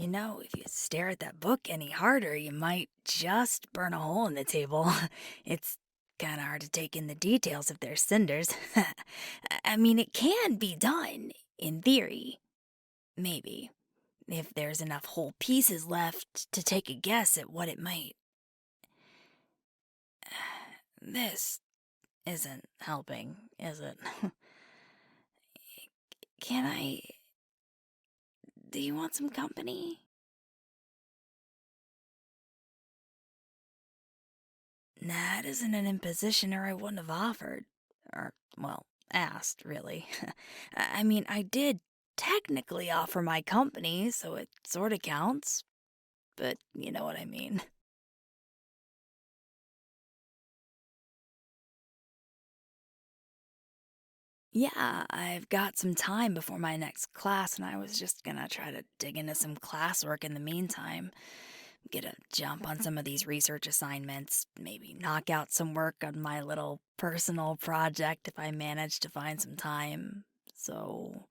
If you stare at that book any harder, you might just burn a hole in the table. It's kind of hard to take in the details if there's cinders. I mean, it can be done, in theory. Maybe. If there's enough whole pieces left to take a guess at what it might. This isn't helping, is it? Can I. Do you want some company? Nah, it isn't an imposition, or I wouldn't have offered. Or, well, asked, really. I mean, I did technically offer my company, so it sorta counts. But you know what I mean. Yeah, I've got some time before my next class, and I was just gonna try to dig into some classwork in the meantime. Get a jump on some of these research assignments, maybe knock out some work on my little personal project if I manage to find some time. So,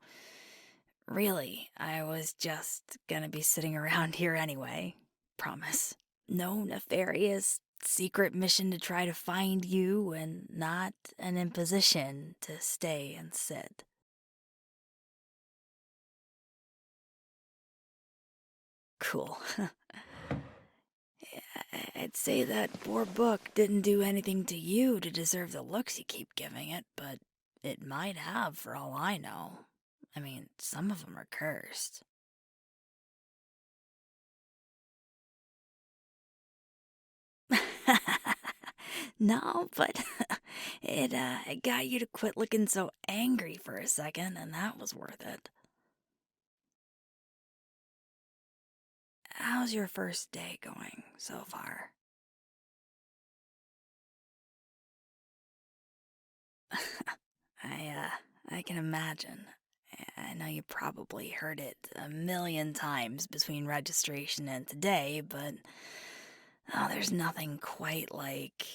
really, I was just gonna be sitting around here anyway. Promise. No nefarious secret mission to try to find you, and not an imposition to stay and sit. Cool. I'd say that poor book didn't do anything to you to deserve the looks you keep giving it, but it might have for all I know. I mean, some of them are cursed. No, but it got you to quit looking so angry for a second, and that was worth it. How's your first day going so far? I can imagine. I know you probably heard it a million times between registration and today, but there's nothing quite like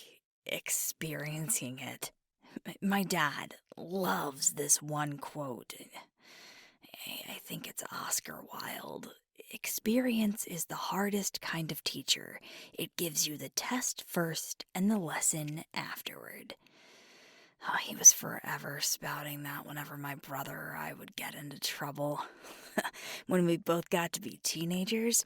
experiencing it. My dad loves this one quote. I think it's Oscar Wilde. Experience is the hardest kind of teacher. It gives you the test first and the lesson afterward. Oh, he was forever spouting that whenever my brother or I would get into trouble. When we both got to be teenagers,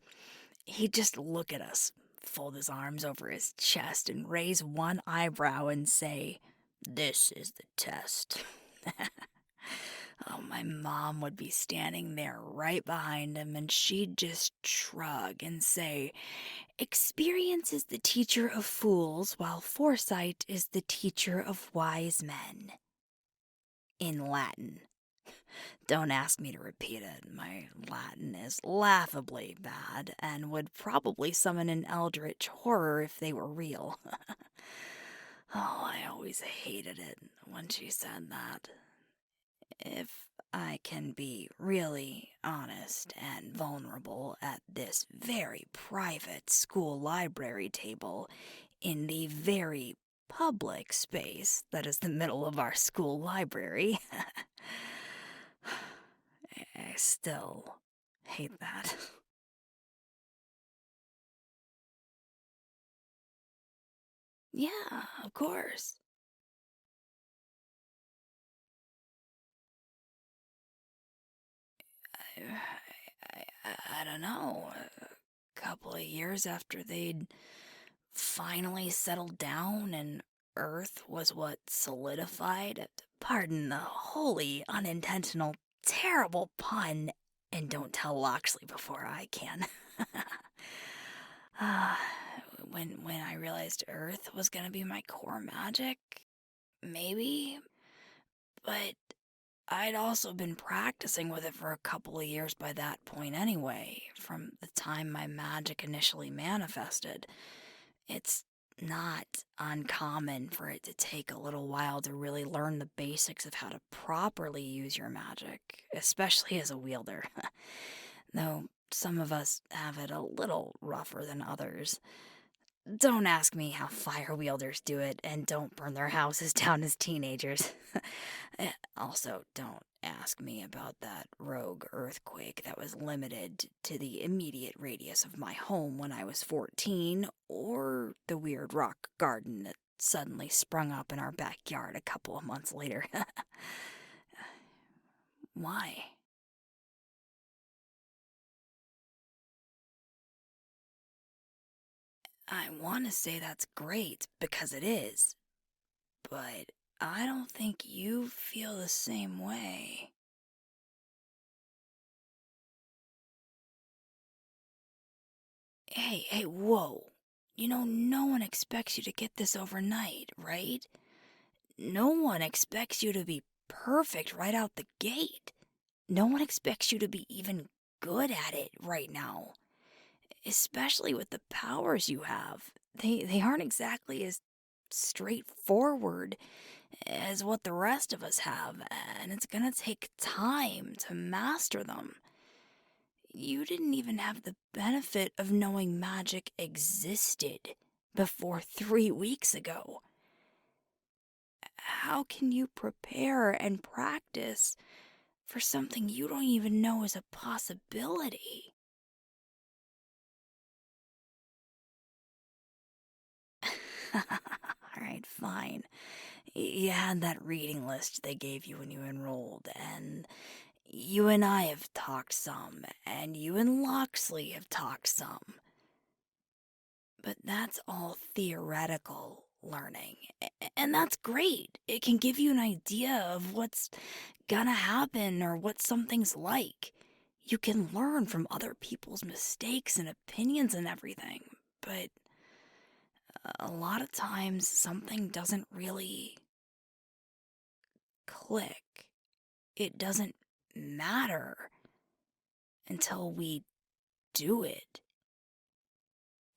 he'd just look at us, fold his arms over his chest, and raise one eyebrow and say, "This is the test." Oh, my mom would be standing there right behind him, and she'd just shrug and say, "Experience is the teacher of fools, while foresight is the teacher of wise men." In Latin. Don't ask me to repeat it. My Latin is laughably bad and would probably summon an eldritch horror if they were real. Oh, I always hated it when she said that. If I can be really honest and vulnerable at this very private school library table in the very public space that is the middle of our school library, I still hate that. Yeah, of course. I don't know. A couple of years after they'd finally settled down and Earth was what solidified. Pardon the wholly unintentional, terrible pun, and don't tell Loxley before I can. uh, when I realized Earth was gonna be my core magic, maybe, but I'd also been practicing with it for a couple of years by that point anyway, from the time my magic initially manifested. It's not uncommon for it to take a little while to really learn the basics of how to properly use your magic, especially as a wielder. Though some of us have it a little rougher than others. Don't ask me how fire wielders do it, and don't burn their houses down as teenagers. Also, don't ask me about that rogue earthquake that was limited to the immediate radius of my home when I was 14, or the weird rock garden that suddenly sprung up in our backyard a couple of months later. Why? I want to say that's great because it is, but I don't think you feel the same way. Hey, whoa. No one expects you to get this overnight, right? No one expects you to be perfect right out the gate. No one expects you to be even good at it right now. Especially with the powers you have. They aren't exactly as straightforward as what the rest of us have, and it's gonna take time to master them. You didn't even have the benefit of knowing magic existed before 3 weeks ago. How can you prepare and practice for something you don't even know is a possibility? Alright, fine. You had that reading list they gave you when you enrolled, and you and I have talked some, and you and Loxley have talked some. But that's all theoretical learning, and that's great. It can give you an idea of what's gonna happen or what something's like. You can learn from other people's mistakes and opinions and everything, but a lot of times something doesn't really click. It doesn't matter until we do it.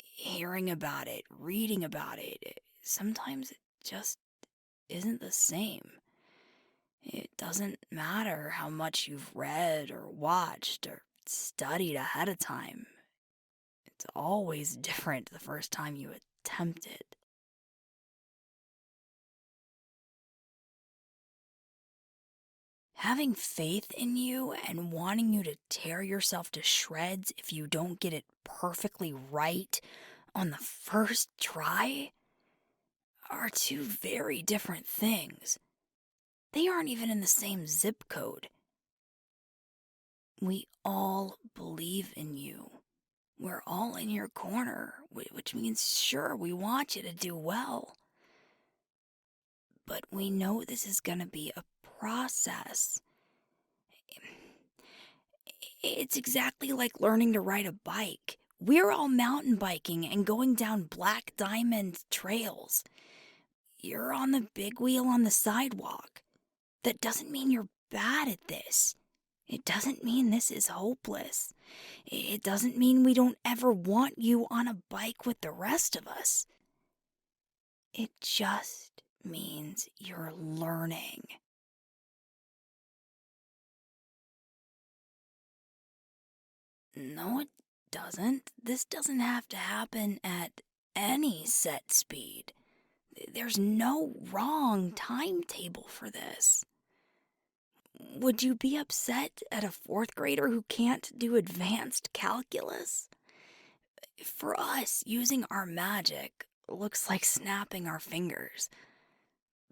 Hearing about it, reading about it, sometimes it just isn't the same. It doesn't matter how much you've read or watched or studied ahead of time. It's always different the first time you attempt it. Having faith in you and wanting you to tear yourself to shreds if you don't get it perfectly right on the first try are two very different things. They aren't even in the same zip code. We all believe in you. We're all in your corner, which means, sure, we want you to do well. But we know this is gonna be a process. It's exactly like learning to ride a bike. We're all mountain biking and going down black diamond trails. You're on the big wheel on the sidewalk. That doesn't mean you're bad at this. It doesn't mean this is hopeless. It doesn't mean we don't ever want you on a bike with the rest of us. It just means you're learning. No, it doesn't. This doesn't have to happen at any set speed. There's no wrong timetable for this. Would you be upset at a fourth grader who can't do advanced calculus? For us, using our magic looks like snapping our fingers.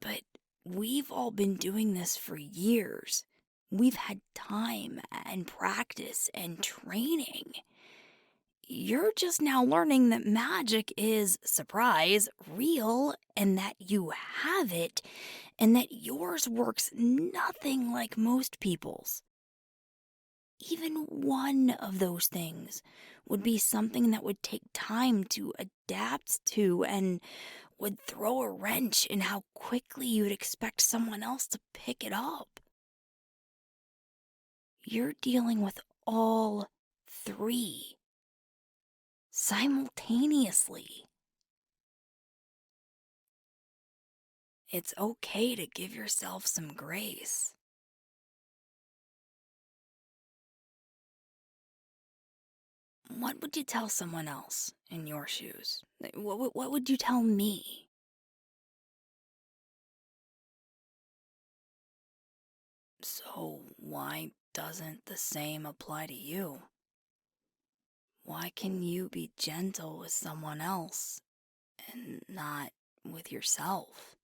But we've all been doing this for years. We've had time and practice and training. You're just now learning that magic is, surprise, real, and that you have it, and that yours works nothing like most people's. Even one of those things would be something that would take time to adapt to and would throw a wrench in how quickly you'd expect someone else to pick it up. You're dealing with all three simultaneously. It's okay to give yourself some grace. What would you tell someone else in your shoes? What would you tell me? So, why doesn't the same apply to you? Why can you be gentle with someone else and not with yourself?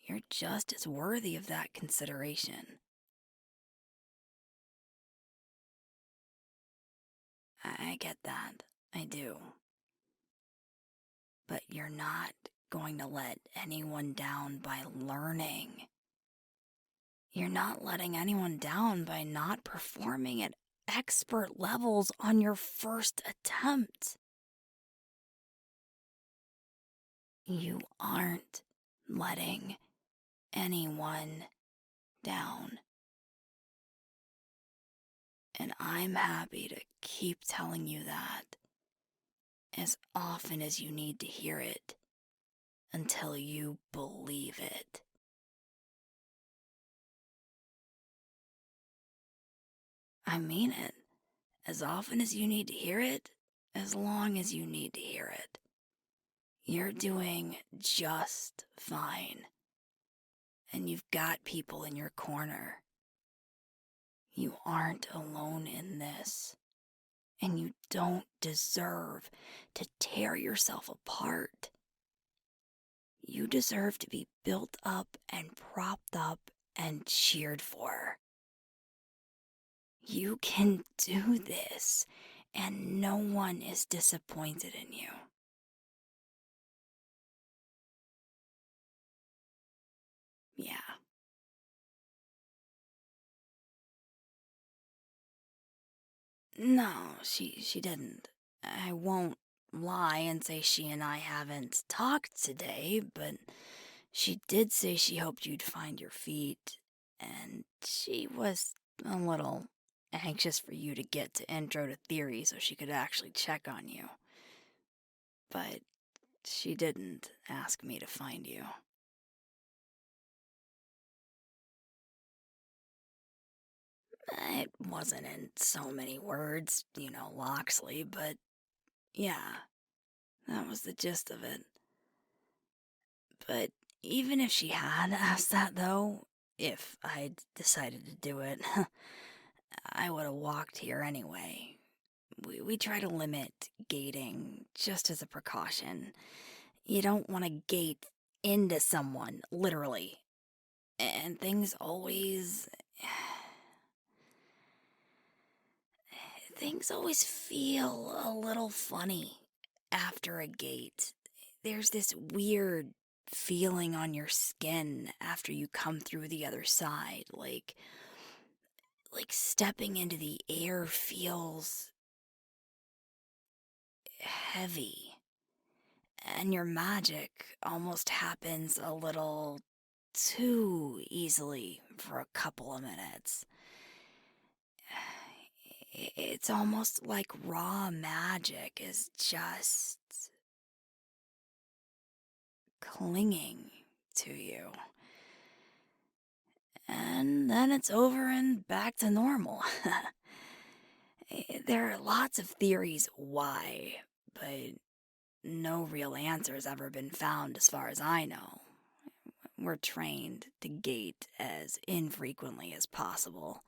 You're just as worthy of that consideration. I get that. I do. But you're not going to let anyone down by learning. You're not letting anyone down by not performing at expert levels on your first attempt. You aren't letting anyone down. And I'm happy to keep telling you that as often as you need to hear it until you believe it. I mean it. As often as you need to hear it, as long as you need to hear it. You're doing just fine. And you've got people in your corner. You aren't alone in this. And you don't deserve to tear yourself apart. You deserve to be built up and propped up and cheered for. You can do this, and no one is disappointed in you. Yeah. No, she didn't. I won't lie and say she and I haven't talked today, but she did say she hoped you'd find your feet, and she was a little anxious for you to get to intro to theory so she could actually check on you. But she didn't ask me to find you. It wasn't in so many words, Loxley, but yeah, that was the gist of it. But even if she had asked that, though, if I'd decided to do it, I would have walked here anyway. We try to limit gating just as a precaution. You don't want to gate into someone, literally. And things always feel a little funny after a gate. There's this weird feeling on your skin after you come through the other side, like stepping into the air feels heavy, and your magic almost happens a little too easily for a couple of minutes. It's almost like raw magic is just clinging to you. And then it's over and back to normal. There are lots of theories why, but no real answer has ever been found as far as I know. We're trained to gate as infrequently as possible.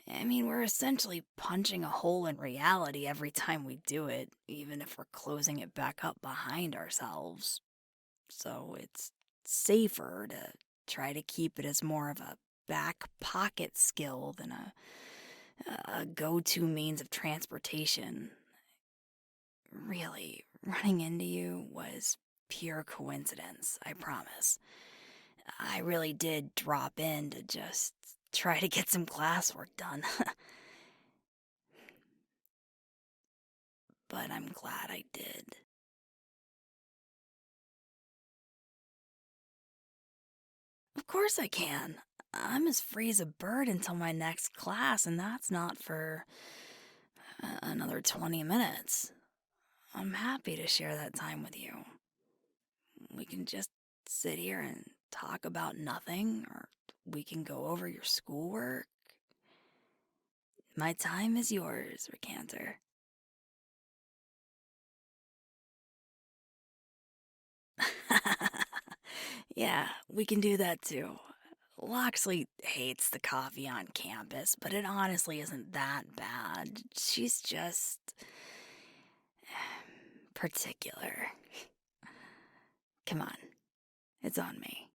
I mean, we're essentially punching a hole in reality every time we do it, even if we're closing it back up behind ourselves. So it's safer to try to keep it as more of a back pocket skill than a go-to means of transportation. Really, running into you was pure coincidence, I promise. I really did drop in to just try to get some classwork done. But I'm glad I did. Of course I can. I'm as free as a bird until my next class, and that's not for another 20 minutes. I'm happy to share that time with you. We can just sit here and talk about nothing, or we can go over your schoolwork. My time is yours, Recanter. Yeah, we can do that too. Loxley hates the coffee on campus, but it honestly isn't that bad. She's just particular. Come on, it's on me.